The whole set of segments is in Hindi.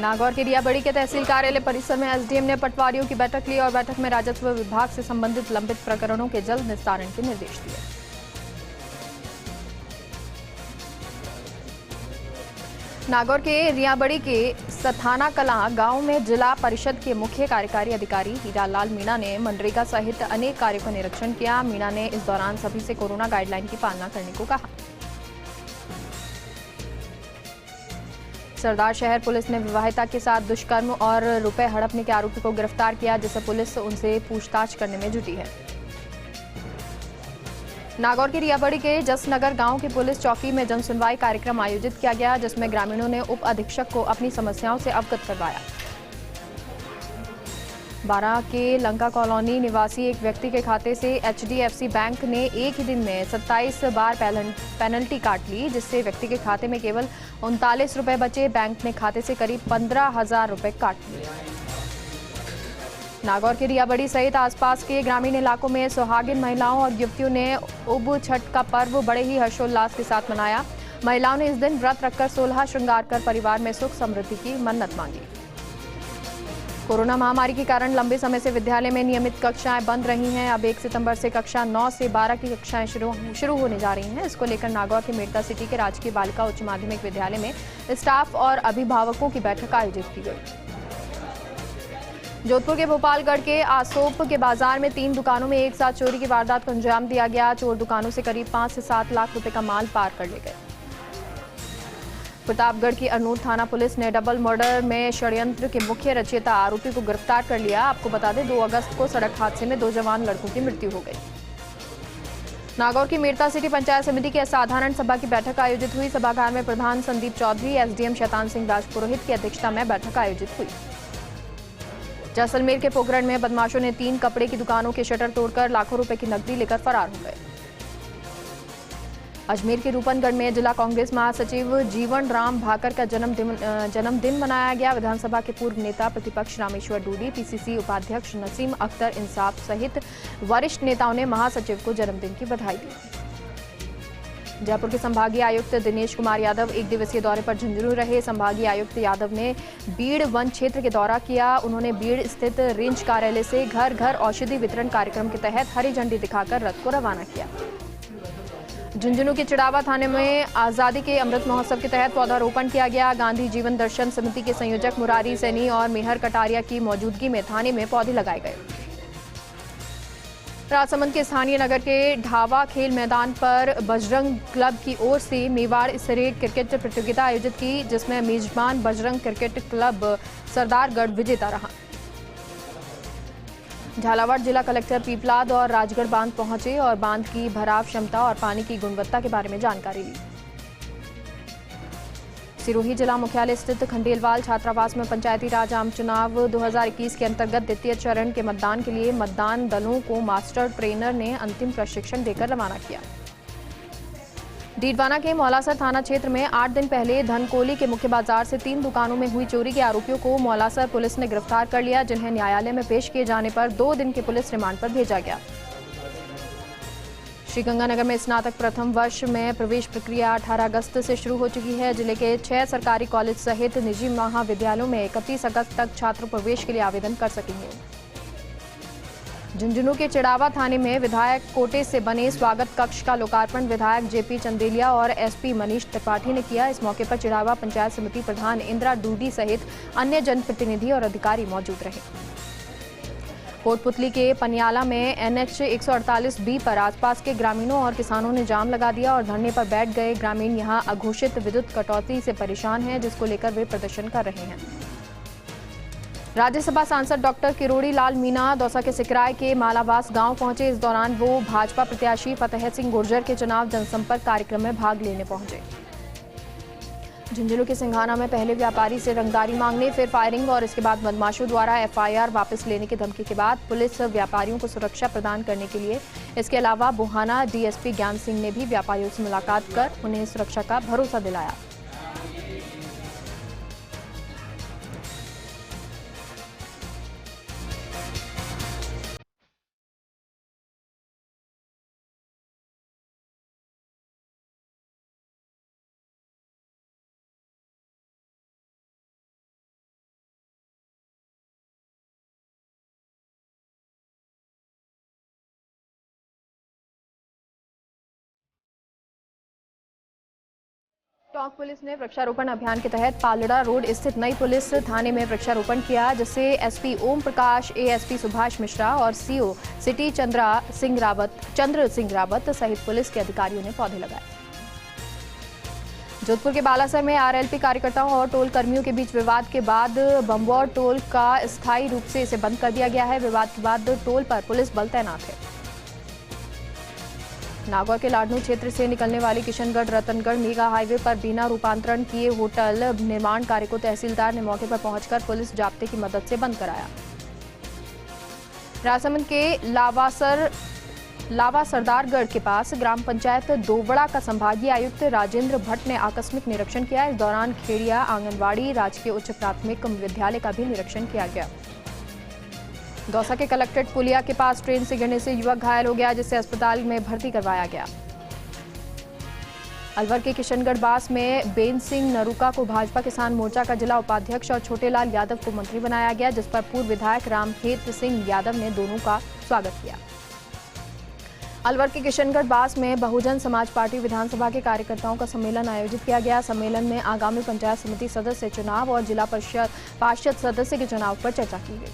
नागौर के रियाबड़ी के तहसील कार्यालय परिसर में एसडीएम ने पटवारियों की बैठक ली और बैठक में राजस्व विभाग से संबंधित लंबित प्रकरणों के जल्द निस्तारण के निर्देश दिए। नागौर के रियाबड़ी के सथाना कलां गांव में जिला परिषद के मुख्य कार्यकारी अधिकारी हीरालाल मीणा ने मनरेगा सहित अनेक कार्यों का निरीक्षण किया। मीणा ने इस दौरान सभी से कोरोना गाइडलाइन की पालना करने को कहा। सरदार शहर पुलिस ने विवाहिता के साथ दुष्कर्म और रुपए हड़पने के आरोपी को गिरफ्तार किया, जिसे पुलिस उनसे पूछताछ करने में जुटी है। नागौर के रियाबड़ी के जसनगर गांव की पुलिस चौकी में जनसुनवाई कार्यक्रम आयोजित किया गया, जिसमें ग्रामीणों ने उप अधीक्षक को अपनी समस्याओं से अवगत करवाया। बारा के लंका कॉलोनी निवासी एक व्यक्ति के खाते से एचडीएफसी बैंक ने एक ही दिन में 27 बार पेनल्टी काट ली, जिससे व्यक्ति के खाते में केवल 39 रुपए बचे। बैंक ने खाते से करीब 15,000 रुपए काट लिए। नागौर के रियाबड़ी सहित आसपास के ग्रामीण इलाकों में सुहागिन महिलाओं और युवतियों ने उब छठ का पर्व बड़े ही हर्षोल्लास के साथ मनाया। महिलाओं ने इस दिन व्रत रखकर 16 श्रृंगार कर परिवार में सुख समृद्धि की मन्नत मांगी। कोरोना महामारी के कारण लंबे समय से विद्यालय में नियमित कक्षाएं बंद रही हैं। अब 1 सितंबर से कक्षा 9 से 12 की कक्षाएं शुरू होने जा रही हैं। इसको लेकर नागौर के मेड़ता सिटी के राजकीय बालिका उच्च माध्यमिक विद्यालय में स्टाफ और अभिभावकों की बैठक आयोजित की गई। जोधपुर के भोपालगढ़ के आसोप के बाजार में 3 दुकानों में एक साथ चोरी की वारदात को अंजाम दिया गया। चोर दुकानों से करीब 5 से 7 लाख रुपए का माल पार कर ले गए। प्रतापगढ़ की अनूर थाना पुलिस ने डबल मर्डर में षड्यंत्र के मुख्य रचयिता आरोपी को गिरफ्तार कर लिया। आपको बता दें 2 अगस्त को सड़क हादसे में 2 जवान लड़कों की मृत्यु हो गई। नागौर की मेड़ता सिटी पंचायत समिति की असाधारण सभा की बैठक आयोजित हुई। सभागार में प्रधान संदीप चौधरी, एसडीएम शैतान सिंह राजपुरोहित की अध्यक्षता में बैठक आयोजित हुई। जैसलमेर के पोखरण में बदमाशों ने 3 कपड़े की दुकानों के शटर तोड़कर लाखों रुपए की नकदी लेकर फरार हो गए। अजमेर के रूपनगढ़ में जिला कांग्रेस महासचिव जीवन राम भाकर का जन्मदिन मनाया गया। विधानसभा के पूर्व नेता प्रतिपक्ष रामेश्वर डूडी, पीसीसी उपाध्यक्ष नसीम अख्तर इंसाफ सहित वरिष्ठ नेताओं ने महासचिव को जन्मदिन की बधाई दी। जयपुर के संभागीय आयुक्त दिनेश कुमार यादव 1 दिवसीय दौरे पर झुंझुनू रहे। संभागीय आयुक्त यादव ने बीड़ वन क्षेत्र के दौरा किया। उन्होंने बीड़ स्थित रेंज कार्यालय से घर घर औषधि वितरण कार्यक्रम के तहत हरी झंडी दिखाकर रथ को रवाना किया। झुंझुनू के चिड़ावा थाने में आजादी के अमृत महोत्सव के तहत पौधारोपण किया गया। गांधी जीवन दर्शन समिति के संयोजक मुरारी सैनी और मेहर कटारिया की मौजूदगी में थाने में पौधे लगाए गए। राजसमंद के स्थानीय नगर के ढावा खेल मैदान पर बजरंग क्लब की ओर से मेवाड़ स्तरीय क्रिकेट प्रतियोगिता आयोजित की, जिसमें मेजबान बजरंग क्रिकेट क्लब सरदारगढ़ विजेता रहा। झालावाड़ जिला कलेक्टर पीपलाद और राजगढ़ बांध पहुंचे और बांध की भराव क्षमता और पानी की गुणवत्ता के बारे में जानकारी ली। सिरोही जिला मुख्यालय स्थित खंडेलवाल छात्रावास में पंचायती राज आम चुनाव 2021 के अंतर्गत द्वितीय चरण के मतदान के लिए मतदान दलों को मास्टर ट्रेनर ने अंतिम प्रशिक्षण देकर रवाना किया। डीडवाना के मौलासर थाना क्षेत्र में 8 दिन पहले धनकोली के मुख्य बाजार से 3 दुकानों में हुई चोरी के आरोपियों को मौलासर पुलिस ने गिरफ्तार कर लिया, जिन्हें न्यायालय में पेश किए जाने पर 2 दिन के पुलिस रिमांड पर भेजा गया। श्रीगंगानगर में स्नातक प्रथम वर्ष में प्रवेश प्रक्रिया 18 अगस्त से शुरू हो चुकी है। जिले के 6 सरकारी कॉलेज सहित निजी महाविद्यालयों में 31 अगस्त तक छात्र प्रवेश के लिए आवेदन कर सकेंगे। झुंझुनू के चिड़ावा थाने में विधायक कोटे से बने स्वागत कक्ष का लोकार्पण विधायक जेपी चंदेलिया और एसपी मनीष त्रिपाठी ने किया। इस मौके पर चिड़ावा पंचायत समिति प्रधान इंदिरा डूडी सहित अन्य जनप्रतिनिधि और अधिकारी मौजूद रहे। कोटपुतली के पनियाला में एनएच 148B पर आसपास के ग्रामीणों और किसानों ने जाम लगा दिया और धरने पर बैठ गए। ग्रामीण यहां अघोषित विद्युत कटौती से परेशान हैं, जिसको लेकर वे प्रदर्शन कर रहे हैं। राज्यसभा सांसद डॉक्टर किरोड़ी लाल मीणा दौसा के सिकराय के मालावास गांव पहुंचे। इस दौरान वो भाजपा प्रत्याशी फतेह सिंह गुर्जर के चुनाव जनसंपर्क कार्यक्रम में भाग लेने पहुंचे। झुंझुनू के सिंघाना में पहले व्यापारी से रंगदारी मांगने, फिर फायरिंग और इसके बाद बदमाशों द्वारा एफआईआर वापस लेने की धमकी के बाद पुलिस व्यापारियों को सुरक्षा प्रदान करने के लिए इसके अलावा बुहाना डीएसपी ज्ञान सिंह ने भी व्यापारियों से मुलाकात कर उन्हें सुरक्षा का भरोसा दिलाया। टोंक पुलिस ने वृक्षारोपण अभियान के तहत पालड़ा रोड स्थित नई पुलिस थाने में वृक्षारोपण किया, जिससे एसपी ओम प्रकाश, एएसपी सुभाष मिश्रा और सीओ सिटी चंद्र सिंह रावत सहित पुलिस के अधिकारियों ने पौधे लगाए। जोधपुर के बालासर में आरएलपी कार्यकर्ताओं और टोल कर्मियों के बीच विवाद के बाद बम्बौर टोल का स्थायी रूप से इसे बंद कर दिया गया है। विवाद के बाद टोल पर पुलिस बल तैनात है। नागौर के लाडनू क्षेत्र से निकलने वाली किशनगढ़ रतनगढ़ मेगा हाईवे पर बिना रूपांतरण किए होटल निर्माण कार्य को तहसीलदार ने मौके पर पहुंचकर पुलिस जाब्ते की मदद से बंद कराया। राजसमंद के लावा सरदारगढ़ के पास ग्राम पंचायत दोवड़ा का संभागीय आयुक्त राजेंद्र भट्ट ने आकस्मिक निरीक्षण किया। इस दौरान खेड़िया आंगनवाड़ी राजकीय उच्च प्राथमिक विद्यालय का भी निरीक्षण किया गया। दौसा के कलेक्ट्रेट पुलिया के पास ट्रेन से गिरने से युवक घायल हो गया, जिसे अस्पताल में भर्ती करवाया गया। अलवर के किशनगढ़ बास में बेन सिंह नरूका को भाजपा किसान मोर्चा का जिला उपाध्यक्ष और छोटेलाल यादव को मंत्री बनाया गया, जिस पर पूर्व विधायक रामखेत सिंह यादव ने दोनों का स्वागत किया। अलवर के किशनगढ़ बास में बहुजन समाज पार्टी विधानसभा के कार्यकर्ताओं का सम्मेलन आयोजित किया गया। सम्मेलन में आगामी पंचायत समिति सदस्य चुनाव और जिला पार्षद सदस्य के चुनाव पर चर्चा की गई।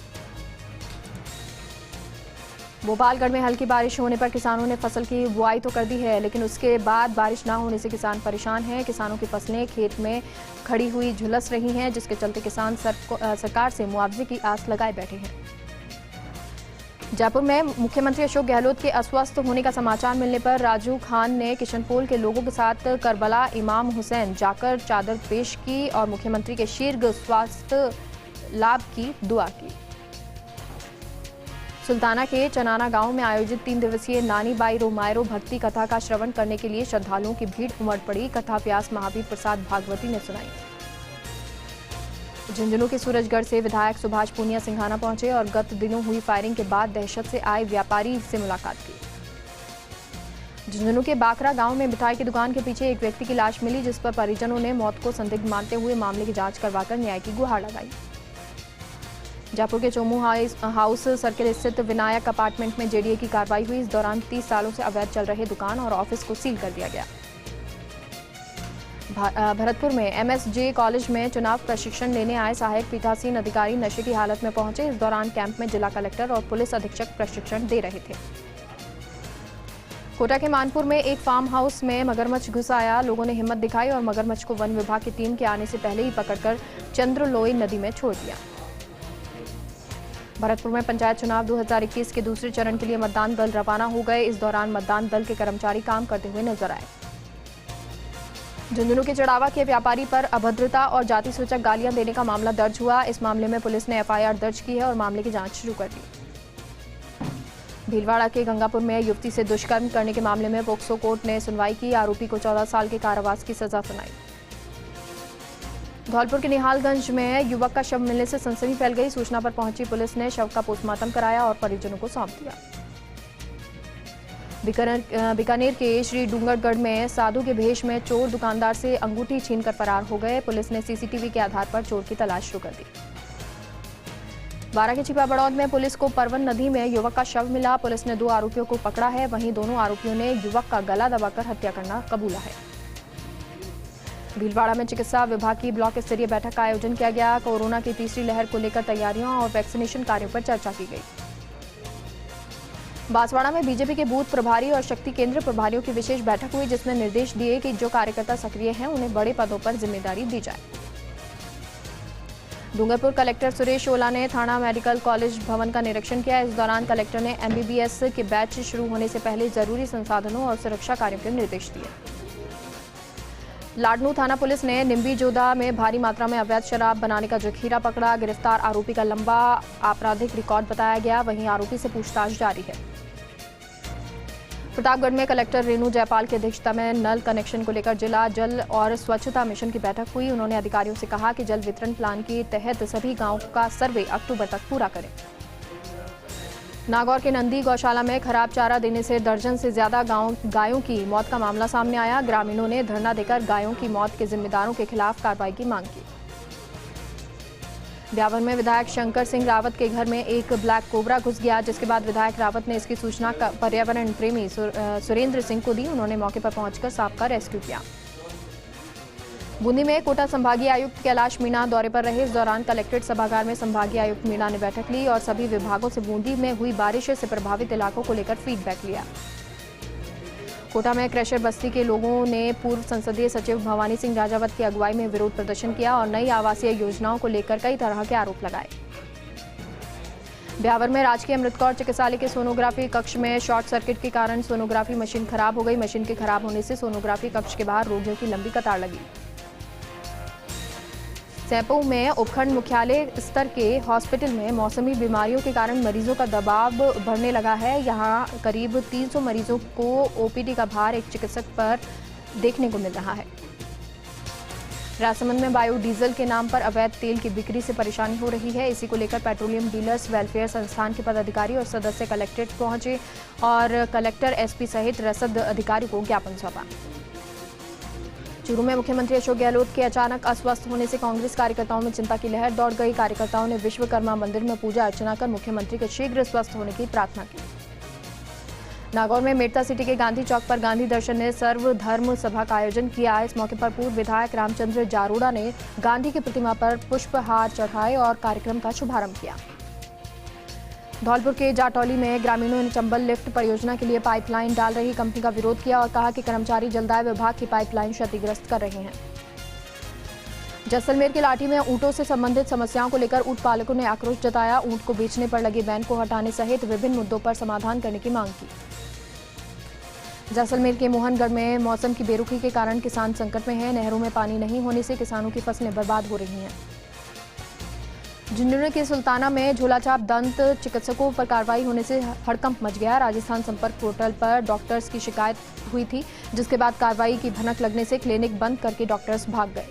भोपालगढ़ में हल्की बारिश होने पर किसानों ने फसल की बुआई तो कर दी है, लेकिन उसके बाद बारिश न होने से किसान परेशान हैं। किसानों की फसलें खेत में खड़ी हुई झुलस रही हैं, जिसके चलते किसान सरकार से मुआवजे की आस लगाए बैठे हैं। जयपुर में मुख्यमंत्री अशोक गहलोत के अस्वस्थ होने का समाचार मिलने पर राजू खान ने किशनपोल के लोगों के साथ करबला इमाम हुसैन जाकर चादर पेश की और मुख्यमंत्री के शीघ्र स्वास्थ्य लाभ की दुआ की। सुल्ताना के चनाना गांव में आयोजित 3 दिवसीय नानी बाई रोमायरो भक्ति कथा का श्रवण करने के लिए श्रद्धालुओं की भीड़ उमड़ पड़ी। कथा व्यास महावीर प्रसाद भागवती ने सुनाई। झुंझुनू के सूरजगढ़ से विधायक सुभाष पूनिया सिंघाना पहुंचे और गत दिनों हुई फायरिंग के बाद दहशत से आए व्यापारी से मुलाकात की। झुंझुनू के बाकरा गांव में मिठाई की दुकान के पीछे एक व्यक्ति की लाश मिली, जिस पर परिजनों ने मौत को संदिग्ध मानते हुए मामले की जांच करवाकर न्याय की गुहार लगाई। जयपुर के चोमू हाउस सर्किल स्थित विनायक अपार्टमेंट में जेडीए की कार्रवाई हुई। इस दौरान 30 सालों से अवैध चल रहे दुकान और ऑफिस को सील कर दिया गया। भरतपुर में एमएसजे कॉलेज में चुनाव प्रशिक्षण लेने आए सहायक पीठासीन अधिकारी नशे की हालत में पहुंचे। इस दौरान कैंप में जिला कलेक्टर और पुलिस अधीक्षक प्रशिक्षण दे रहे थे। कोटा के मानपुर में एक फार्म हाउस में मगरमच्छ घुस आया। लोगों ने हिम्मत दिखाई और मगरमच्छ को वन विभाग की टीम के आने से पहले ही पकड़कर चंद्रलोई नदी में छोड़ दिया। भरतपुर में पंचायत चुनाव 2021 के दूसरे चरण के लिए मतदान दल रवाना हो गए। इस दौरान मतदान दल के कर्मचारी काम करते हुए नजर आए। झुंझुनू के चढ़ावा के व्यापारी पर अभद्रता और जाति सूचक गालियां देने का मामला दर्ज हुआ। इस मामले में पुलिस ने एफआईआर दर्ज की है और मामले की जांच शुरू कर दी। भीलवाड़ा के गंगापुर में युवती से दुष्कर्म करने के मामले में पोक्सो कोर्ट ने सुनवाई की। आरोपी को 14 साल के कारावास की सजा सुनाई। धौलपुर के निहालगंज में युवक का शव मिलने से सनसनी फैल गई। सूचना पर पहुंची पुलिस ने शव का पोस्टमार्टम कराया और परिजनों को सौंप दिया। बीकानेर के श्री डूंगरगढ़ में साधु के भेष में चोर दुकानदार से अंगूठी छीनकर फरार हो गए। पुलिस ने सीसीटीवी के आधार पर चोर की तलाश शुरू कर दी। बारां के छिपा बड़ौद में पुलिस को परवन नदी में युवक का शव मिला। पुलिस ने 2 आरोपियों को पकड़ा है। वहीं दोनों आरोपियों ने युवक का गला दबाकर हत्या करना कबूला है। भीलवाड़ा में चिकित्सा विभाग की ब्लॉक स्तरीय बैठक का आयोजन किया गया। कोरोना की तीसरी लहर को लेकर तैयारियों और वैक्सीनेशन कार्यों पर चर्चा की गई। बांसवाड़ा में बीजेपी के बूथ प्रभारी और शक्ति केंद्र प्रभारियों की विशेष बैठक हुई, जिसमें निर्देश दिए कि जो कार्यकर्ता सक्रिय हैं उन्हें बड़े पदों पर जिम्मेदारी दी जाए। डूंगरपुर कलेक्टर सुरेश ओला ने थाना मेडिकल कॉलेज भवन का निरीक्षण किया। इस दौरान कलेक्टर ने एमबीबीएस के बैच शुरू होने से पहले जरूरी संसाधनों और सुरक्षा कार्यों के निर्देश दिए। लाडनू थाना पुलिस ने निम्बी जोधा में भारी मात्रा में अवैध शराब बनाने का जखीरा पकड़ा। गिरफ्तार आरोपी का लंबा आपराधिक रिकॉर्ड बताया गया। वहीं आरोपी से पूछताछ जारी है। प्रतापगढ़ में कलेक्टर रेणु जयपाल की अध्यक्षता में नल कनेक्शन को लेकर जिला जल और स्वच्छता मिशन की बैठक हुई। उन्होंने अधिकारियों से कहा कि जल वितरण प्लान के तहत सभी गांवों का सर्वे अक्टूबर तक पूरा करें। नागौर के नंदी गौशाला में खराब चारा देने से दर्जन से ज्यादा गायों की मौत का मामला सामने आया। ग्रामीणों ने धरना देकर गायों की मौत के जिम्मेदारों के खिलाफ कार्रवाई की मांग की। ब्यावर में विधायक शंकर सिंह रावत के घर में एक ब्लैक कोबरा घुस गया, जिसके बाद विधायक रावत ने इसकी सूचना पर्यावरण प्रेमी सुरेंद्र सिंह को दी। उन्होंने मौके पर पहुंचकर सांप का रेस्क्यू किया। बूंदी में कोटा संभागीय आयुक्त कैलाश मीणा दौरे पर रहे। इस दौरान कलेक्ट्रेट सभागार में संभागीय आयुक्त मीणा ने बैठक ली और सभी विभागों से बूंदी में हुई बारिश से प्रभावित इलाकों को लेकर फीडबैक लिया। कोटा में क्रशर बस्ती के लोगों ने पूर्व संसदीय सचिव भवानी सिंह राजावत की अगुवाई में विरोध प्रदर्शन किया और नई आवासीय योजनाओं को लेकर कई तरह के आरोप लगाए। ब्यावर में राजकीय अमृत कौर चिकित्सालय के सोनोग्राफी कक्ष में शॉर्ट सर्किट के कारण सोनोग्राफी मशीन खराब हो गई। मशीन के खराब होने से सोनोग्राफी कक्ष के बाहर रोगियों की लंबी कतार लगी। सैंपऊ में उपखंड मुख्यालय स्तर के हॉस्पिटल में मौसमी बीमारियों के कारण मरीजों का दबाव बढ़ने लगा है। यहां करीब 300 मरीजों को ओपीडी का भार एक चिकित्सक पर देखने को मिल रहा है। राजसमंद में बायोडीजल के नाम पर अवैध तेल की बिक्री से परेशानी हो रही है। इसी को लेकर पेट्रोलियम डीलर्स वेलफेयर संस्थान के पदाधिकारी और सदस्य कलेक्ट्रेट पहुंचे और कलेक्टर एसपी सहित रसद अधिकारी को ज्ञापन सौंपा। चूरू में मुख्यमंत्री अशोक गहलोत के अचानक अस्वस्थ होने से कांग्रेस कार्यकर्ताओं में चिंता की लहर दौड़ गई। कार्यकर्ताओं ने विश्वकर्मा मंदिर में पूजा अर्चना कर मुख्यमंत्री के शीघ्र स्वस्थ होने की प्रार्थना की। नागौर में मेड़ता सिटी के गांधी चौक पर गांधी दर्शन ने सर्वधर्म सभा का आयोजन किया। इस मौके पर पूर्व विधायक रामचंद्र जारोड़ा ने गांधी की प्रतिमा पर पुष्पहार चढ़ाए और कार्यक्रम का शुभारंभ किया। धौलपुर के जाटौली में ग्रामीणों ने चंबल लिफ्ट परियोजना के लिए पाइपलाइन डाल रही कंपनी का विरोध किया और कहा कि कर्मचारी जलदाय विभाग की पाइपलाइन क्षतिग्रस्त कर रहे हैं। जैसलमेर के लाठी में ऊंटों से संबंधित समस्याओं को लेकर ऊंट पालकों ने आक्रोश जताया। ऊंट को बेचने पर लगे बैन को हटाने सहित विभिन्न मुद्दों पर समाधान करने की मांग की। जैसलमेर के मोहनगढ़ में मौसम की बेरुखी के कारण किसान संकट में हैं। नहरों में पानी नहीं होने से किसानों की फसलें बर्बाद हो रही हैं। झुंझुनू के सुल्ताना में झोलाछाप दंत चिकित्सकों पर कार्रवाई होने से हड़कंप मच गया। राजस्थान संपर्क पोर्टल पर डॉक्टर्स की शिकायत हुई थी, जिसके बाद कार्रवाई की भनक लगने से क्लिनिक बंद करके डॉक्टर्स भाग गए।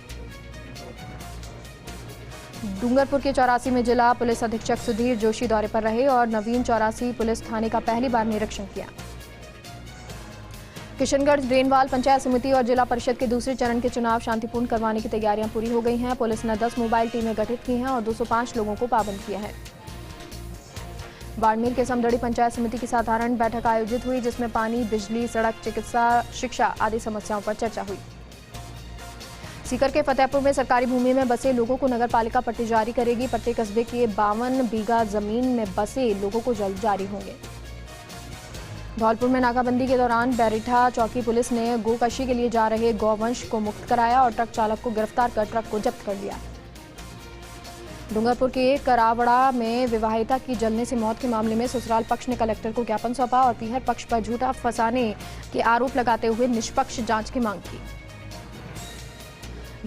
डूंगरपुर के 84 में जिला पुलिस अधीक्षक सुधीर जोशी दौरे पर रहे और नवीन 84 पुलिस थाने का पहली बार निरीक्षण किया। किशनगढ़ रेनवाल पंचायत समिति और जिला परिषद के दूसरे चरण के चुनाव शांतिपूर्ण करवाने की तैयारियां पूरी हो गई हैं। पुलिस ने 10 मोबाइल टीमें गठित की हैं और 205 लोगों को पाबंद किया है। बाड़मेर के समदड़ी पंचायत समिति की साधारण बैठक आयोजित हुई, जिसमें पानी, बिजली, सड़क, चिकित्सा, शिक्षा आदि समस्याओं पर चर्चा हुई। सीकर के फतेहपुर में सरकारी भूमि में बसे लोगों को नगर पालिका पट्टे जारी करेगी। पट्टे कस्बे के 52 बीघा जमीन में बसे लोगों को जल्द जारी होंगे। धौलपुर में नाकाबंदी के दौरान बैरिठा चौकी पुलिस ने गोकशी के लिए जा रहे गौवंश को मुक्त कराया और ट्रक चालक को गिरफ्तार कर ट्रक को जब्त कर लिया। डूंगरपुर के करावड़ा में विवाहिता की जलने से मौत के मामले में ससुराल पक्ष ने कलेक्टर को ज्ञापन सौंपा और पीहर पक्ष पर झूठा फंसाने के आरोप लगाते हुए निष्पक्ष जांच की मांग की।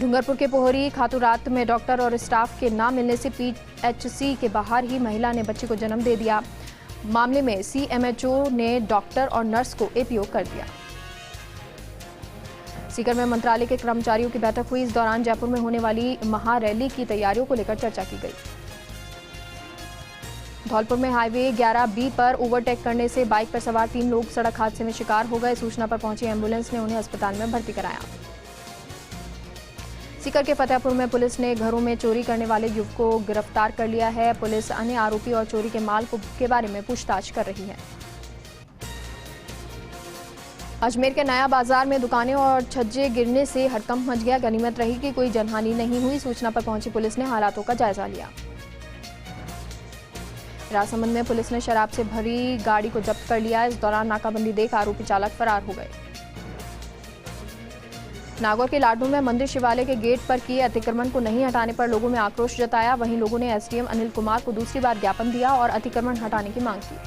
डूंगरपुर के पोहरी खातूरात में डॉक्टर और स्टाफ के न मिलने से पीएचसी के बाहर ही महिला ने बच्चे को जन्म दे दिया। मामले में सीएमएचओ ने डॉक्टर और नर्स को एपीओ कर दिया। सीकर में मंत्रालय के कर्मचारियों की बैठक हुई। इस दौरान जयपुर में होने वाली महारैली की तैयारियों को लेकर चर्चा की गई। धौलपुर में हाईवे 11B पर ओवरटेक करने से बाइक पर सवार 3 लोग सड़क हादसे में शिकार हो गए। सूचना पर पहुंची एम्बुलेंस ने उन्हें अस्पताल में भर्ती कराया। सीकर के फतेहपुर में पुलिस ने घरों में चोरी करने वाले युवक को गिरफ्तार कर लिया है। पुलिस अन्य आरोपी और चोरी के माल के बारे में पूछताछ कर रही है। अजमेर के नया बाजार में दुकानें और छज्जे गिरने से हड़कंप मच गया। गनीमत रही कि कोई जनहानि नहीं हुई। सूचना पर पहुंची पुलिस ने हालातों का जायजा लिया। राजसमंद में पुलिस ने शराब से भरी गाड़ी को जब्त कर लिया। इस दौरान नाकाबंदी देख आरोपी चालक फरार हो गए। नागौर के लाडू में मंदिर शिवालय के गेट पर किए अतिक्रमण को नहीं हटाने पर लोगों में आक्रोश जताया। वहीं लोगों ने एसडीएम अनिल कुमार को दूसरी बार ज्ञापन दिया और अतिक्रमण हटाने की मांग की।